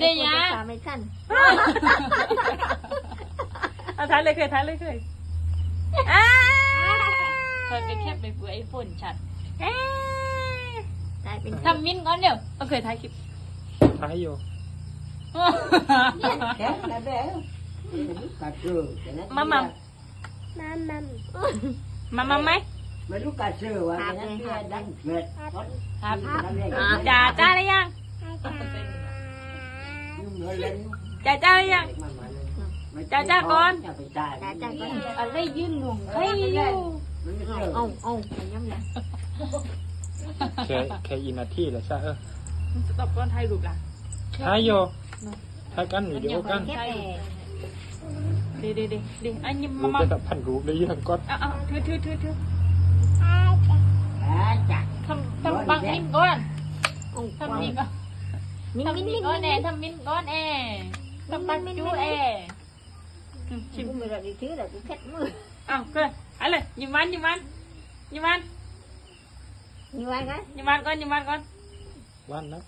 ได้ยะ ไม่ทัน เอาท้ายเลยเคยท้ายเลยเคย เคยไปแคบไปเปื่อยฝนชัด ตายเป็น ทำมิ้นก่อนเดี๋ยว เอาเคยท้ายคลิป ท้ายอยู่ แค่นั้นแหละกัดซื้อ มา น้ำ มาไหม ไม่รู้กัดซื้อว่าแค่นั้นแหละดังเกิด ครับ จ่าจ้าได้ยัง ยุ่งเล่น จ่าจ้าได้ยัง จะไปจ่าย ตาจังก็ อะไรยืนหลงให้อยู่ มันไม่เจอ เอาไปย้ำเลย แค่อินาทีแหละซะตอบก้อนไทยรูปล่ะ ท้ายอยู่ท้ายกันวิดีโอกัน แค่ ดีอันนี้ รูป มา จะตัดพันรูปเลยยังก็ เอาถือ จัก ทำบังมิ้นก่อนทำมิ้นก่อน มิ้น ทำ มิ้น มิ้น มิ้น ก่อนแอทำมิ้นก่อนแอทำบังจูแอ ชิมมือเราดีถือเราดีแค่มือ เอาเคยอะไรยิ้มวัน นี่ว่าไง ก่อน วันนะ